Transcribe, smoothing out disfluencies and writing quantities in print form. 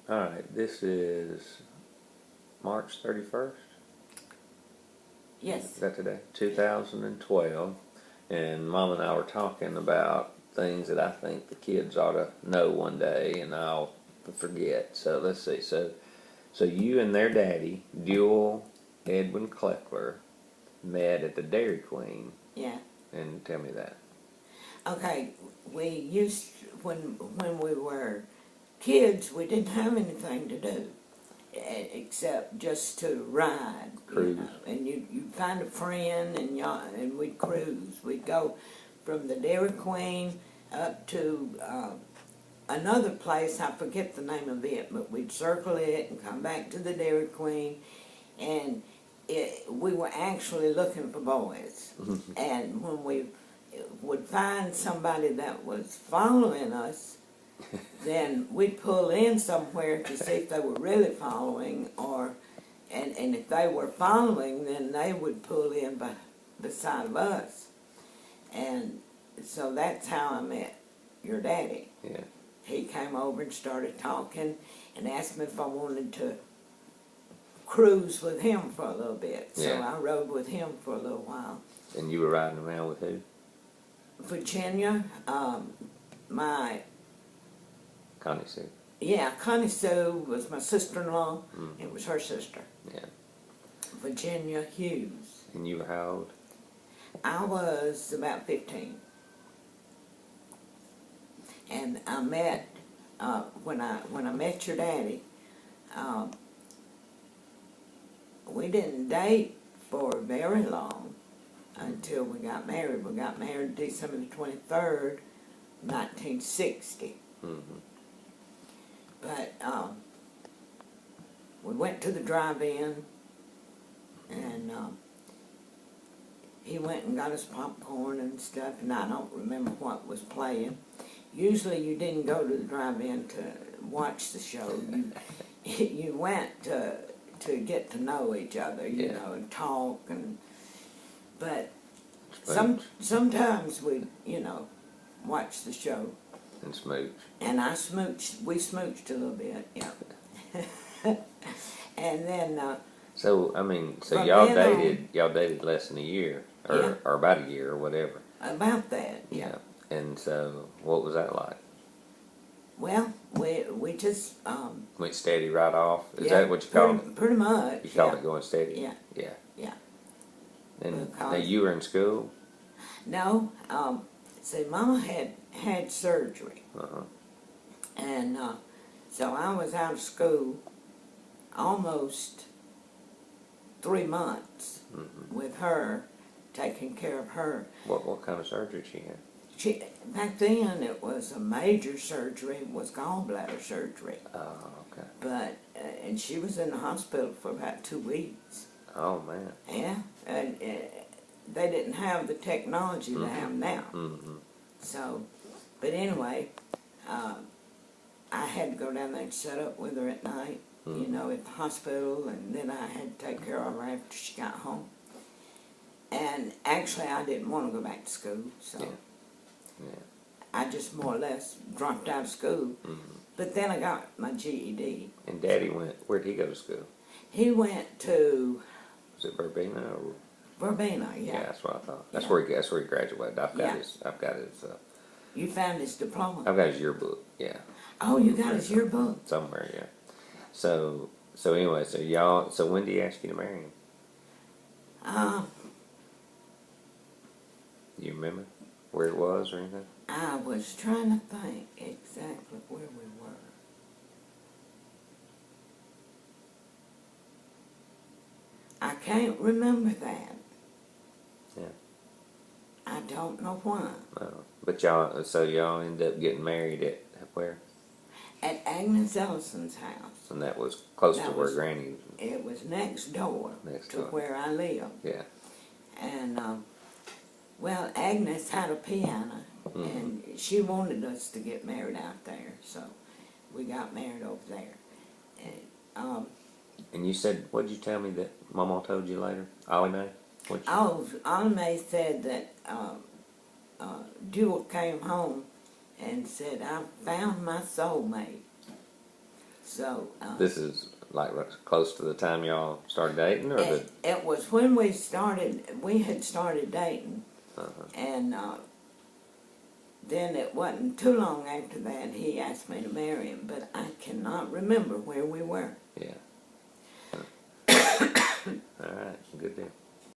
All right, this is March 31st. Yes. Is that today? 2012. And Mom and I were talking about things that I think the kids ought to know one day, and I'll forget. So let's see. So you and their daddy, Duell Edwin Cleckler, met at the Dairy Queen. Yeah. And tell me that. Okay. We used when we were kids, we didn't have anything to do except just to ride. Cruise. You know, and you'd find a friend and we'd cruise. We'd go from the Dairy Queen up to another place. I forget the name of it, but we'd circle it and come back to the Dairy Queen, and we were actually looking for boys. And when we would find somebody that was following us, then we'd pull in somewhere to see if they were really following, and if they were following, then they would pull in beside of us. And so that's how I met your daddy. Yeah. He came over and started talking and asked me if I wanted to cruise with him for a little bit. So Yeah. I rode with him for a little while. And you were riding around with who? Virginia, my... Connie Sue. Yeah, Connie Sue was my sister-in-law. Mm. It was her sister. Yeah. Virginia Hughes. And you were how old? I was about 15. And I met, when I met your daddy, we didn't date for very long until we got married. We got married December the 23rd, 1960. Mm-hmm. But we went to the drive-in, and he went and got us popcorn and stuff, and I don't remember what was playing. Usually you didn't go to the drive-in to watch the show. You went to get to know each other, you know, and talk, but sometimes we, watch the show. And smooch. And we smooched a little bit, yeah. And then So y'all dated less than a year, or about a year, or whatever. About that, yeah. And so, what was that like? Well, we just Went steady right off. Is that what you call it? Pretty much. You call it going steady? Yeah. Yeah. Yeah. And now you were in school? No. See, Mama had surgery. Uh-huh. And so I was out of school almost 3 months with her, taking care of her. What kind of surgery she had? Back then it was a major surgery. It was gallbladder surgery. Oh, okay. But and she was in the hospital for about 2 weeks. Oh, man. Yeah, and they didn't have the technology they have now. Mm-hmm. So, but anyway, I had to go down there and set up with her at night, at the hospital, and then I had to take care of her after she got home. And actually, I didn't want to go back to school, so I just more or less dropped out of school. Mm-hmm. But then I got my GED. And Daddy where'd he go to school? He went to... Was it Verbena or... Verbena, yeah. Yeah, that's what I thought. That's where he graduated. I've got his. You found his diploma. I've got his yearbook. Yeah. Oh, you got his yearbook somewhere. Yeah. So anyway, so when did he ask you to marry him? You remember where it was or anything? I was trying to think exactly where we were. I can't remember that. Yeah. I don't know why. But y'all ended up getting married at where? At Agnes Ellison's house. And that was close to where Granny was. It was next door to where I lived. Yeah. And, well, Agnes had a piano, and she wanted us to get married out there, so we got married over there. And you said, what did you tell me that Mama told you later? Ollie Mae? Ollie Mae said that Duell came home and said, I found my soulmate. So This is like close to the time y'all started dating, or it was when we had started dating, and then it wasn't too long after that he asked me to marry him, but I cannot remember where we were. yeah. All right, good deal.